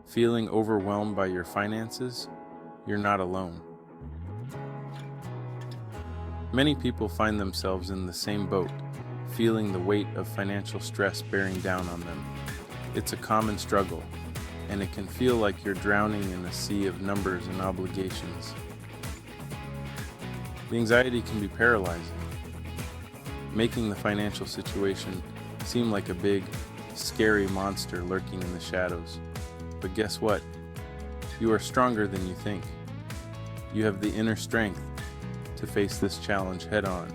Feeling overwhelmed by your finances? You're not alone. Many people find themselves in the same boat, feeling the weight of financial stress bearing down on them. It's a common struggle, and it can feel like you're drowning in a sea of numbers and obligations. The anxiety can be paralyzing, making the financial situation seem like a big, scary monster lurking in the shadows. But guess what? You are stronger than you think. You have the inner strength to face this challenge head on.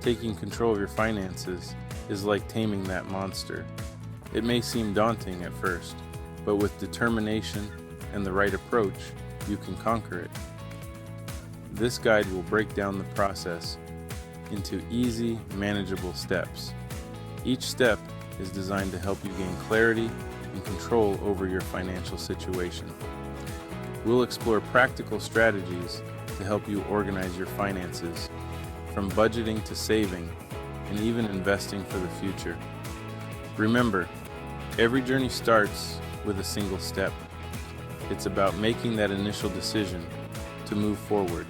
Taking control of your finances is like taming that monster. It may seem daunting at first, but with determination and the right approach, you can conquer it. This guide will break down the process into easy, manageable steps. Each step is designed to help you gain clarity and control over your financial situation. We'll explore practical strategies to help you organize your finances, from budgeting to saving, and even investing for the future. Remember, every journey starts with a single step. It's about making that initial decision to move forward.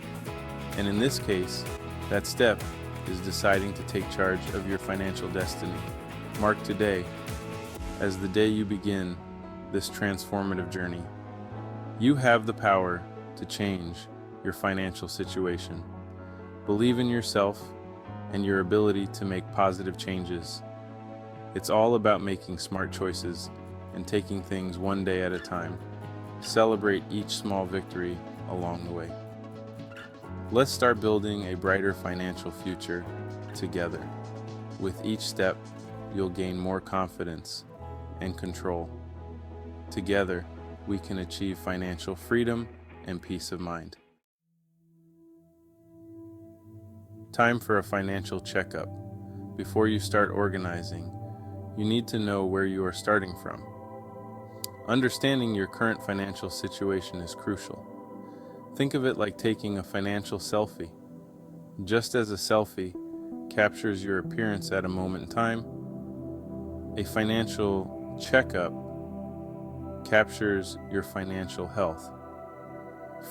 And in this case, that step is deciding to take charge of your financial destiny. Mark today as the day you begin this transformative journey. You have the power to change your financial situation. Believe in yourself and your ability to make positive changes. It's all about making smart choices and taking things one day at a time. Celebrate each small victory along the way. Let's start building a brighter financial future together. With each step, you'll gain more confidence and control. Together, we can achieve financial freedom and peace of mind. Time for a financial checkup. Before you start organizing, you need to know where you are starting from. Understanding your current financial situation is crucial. Think of it like taking a financial selfie. Just as a selfie captures your appearance at a moment in time, a financial checkup captures your financial health.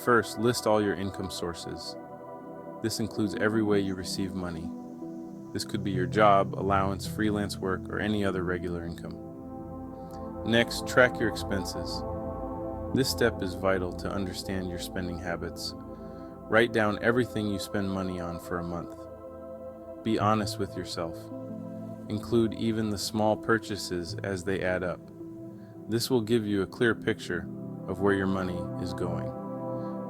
First, list all your income sources. This includes every way you receive money. This could be your job, allowance, freelance work, or any other regular income. Next, track your expenses. This step is vital to understand your spending habits. Write down everything you spend money on for a month. Be honest with yourself. Include even the small purchases as they add up. This will give you a clear picture of where your money is going.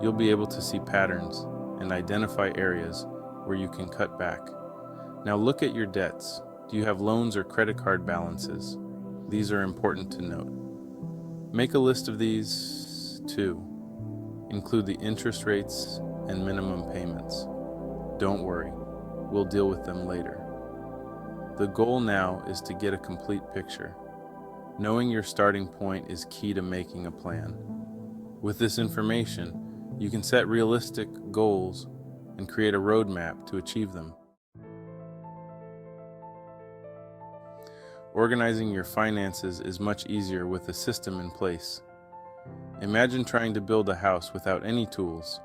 You'll be able to see patterns and identify areas where you can cut back. Now look at your debts. Do you have loans or credit card balances? These are important to note. Make a list of these too. Include the interest rates and minimum payments. Don't worry, we'll deal with them later. The goal now is to get a complete picture. Knowing your starting point is key to making a plan. With this information, you can set realistic goals and create a roadmap to achieve them. Organizing your finances is much easier with a system in place. Imagine trying to build a house without any tools.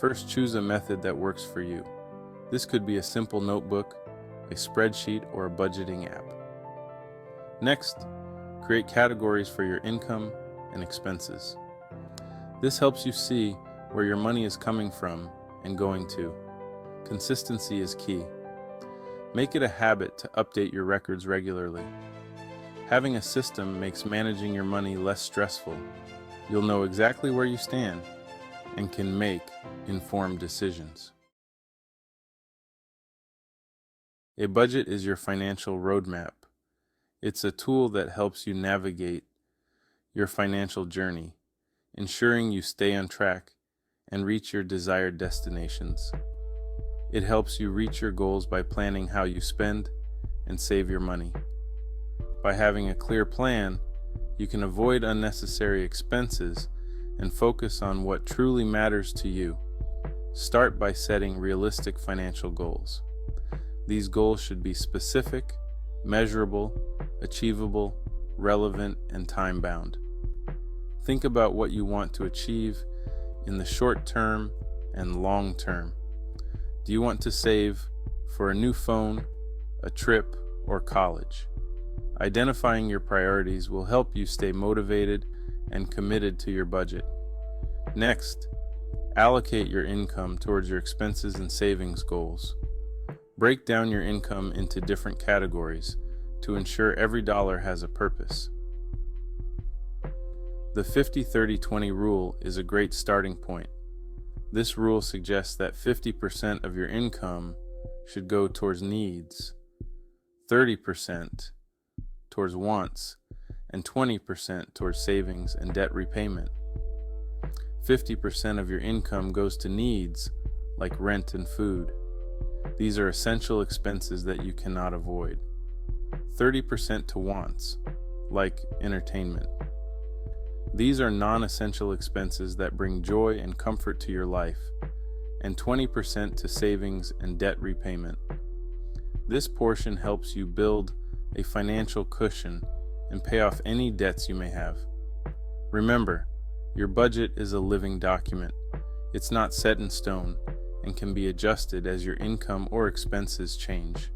First, choose a method that works for you. This could be a simple notebook, a spreadsheet, or a budgeting app. Next, create categories for your income and expenses. This helps you see where your money is coming from and going to. Consistency is key. Make it a habit to update your records regularly. Having a system makes managing your money less stressful. You'll know exactly where you stand and can make informed decisions. A budget is your financial roadmap. It's a tool that helps you navigate your financial journey, ensuring you stay on track and reach your desired destinations. It helps you reach your goals by planning how you spend and save your money. By having a clear plan, you can avoid unnecessary expenses and focus on what truly matters to you. Start by setting realistic financial goals. These goals should be specific, measurable, achievable, relevant, and time-bound. Think about what you want to achieve in the short term and long term. Do you want to save for a new phone, a trip, or college? Identifying your priorities will help you stay motivated and committed to your budget. Next, allocate your income towards your expenses and savings goals. Break down your income into different categories to ensure every dollar has a purpose. The 50-30-20 rule is a great starting point. This rule suggests that 50% of your income should go towards needs, 30% towards wants, and 20% towards savings and debt repayment. 50% of your income goes to needs like rent and food. These are essential expenses that you cannot avoid. 30% to wants, like entertainment. These are non-essential expenses that bring joy and comfort to your life, and 20% to savings and debt repayment. This portion helps you build a financial cushion and pay off any debts you may have. Remember, your budget is a living document. It's not set in stone and can be adjusted as your income or expenses change.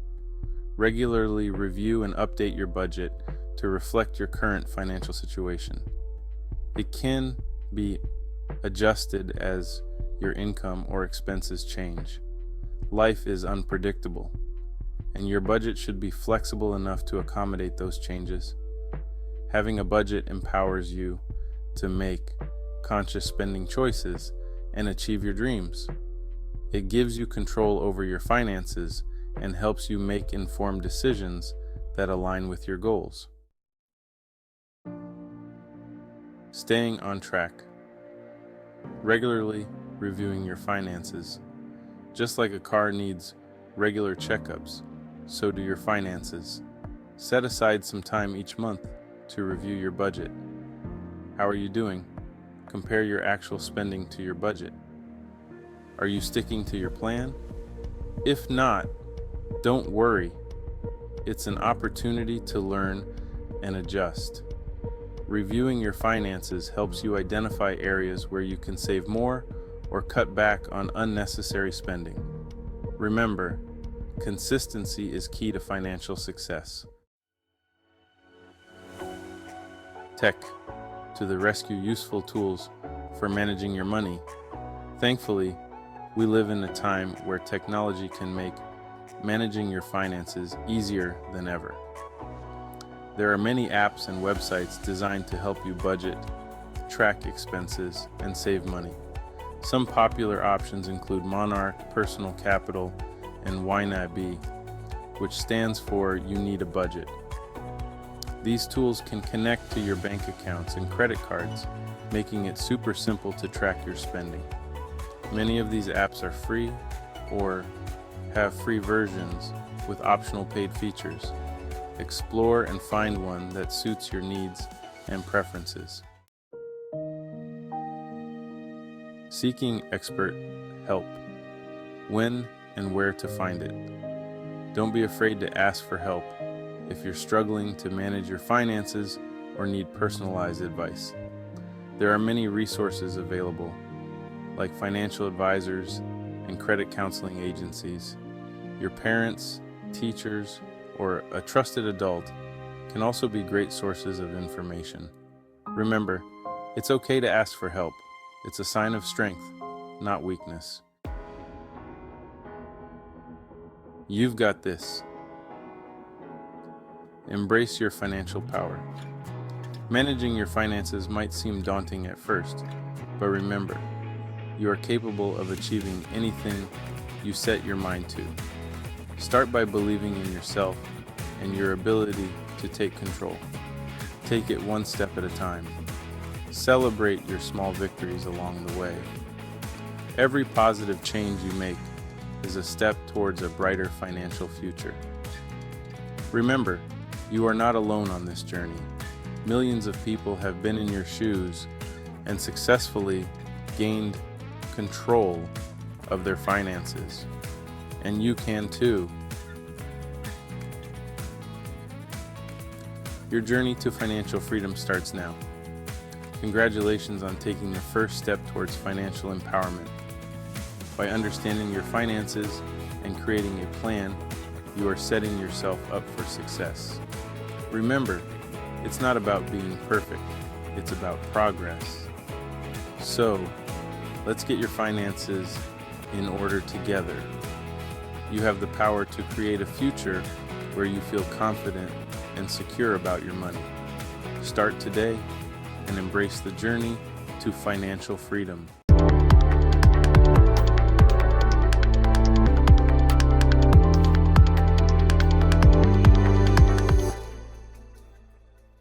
Regularly review and update your budget to reflect your current financial situation. It can be adjusted as your income or expenses change. Life is unpredictable, and your budget should be flexible enough to accommodate those changes. Having a budget empowers you to make conscious spending choices and achieve your dreams. It gives you control over your finances and helps you make informed decisions that align with your goals. Staying on track. Regularly reviewing your finances. Just like a car needs regular checkups, so do your finances. Set aside some time each month to review your budget. How are you doing? Compare your actual spending to your budget. Are you sticking to your plan? If not, don't worry. It's an opportunity to learn and adjust. Reviewing your finances helps you identify areas where you can save more or cut back on unnecessary spending. Remember, consistency is key to financial success. Tech to the rescue useful tools for managing your money. Thankfully, we live in a time where technology can make managing your finances easier than ever. There are many apps and websites designed to help you budget, track expenses, and save money. Some popular options include Monarch, Personal Capital, and YNAB, which stands for You Need a Budget. These tools can connect to your bank accounts and credit cards, making it super simple to track your spending. Many of these apps are free or have free versions with optional paid features. Explore and find one that suits your needs and preferences. Seeking expert help. When and where to find it. Don't be afraid to ask for help if you're struggling to manage your finances or need personalized advice. There are many resources available, like financial advisors and credit counseling agencies. Your parents, teachers, or a trusted adult can also be great sources of information. Remember, it's okay to ask for help. It's a sign of strength, not weakness. You've got this. Embrace your financial power. Managing your finances might seem daunting at first, but remember, you are capable of achieving anything you set your mind to. Start by believing in yourself and your ability to take control. Take it one step at a time. Celebrate your small victories along the way. Every positive change you make is a step towards a brighter financial future. Remember, you are not alone on this journey. Millions of people have been in your shoes and successfully gained control of their finances. And you can too. Your journey to financial freedom starts now. Congratulations on taking the first step towards financial empowerment. By understanding your finances and creating a plan, you are setting yourself up for success. Remember, it's not about being perfect, it's about progress. So, let's get your finances in order together. You have the power to create a future where you feel confident and secure about your money. Start today and embrace the journey to financial freedom.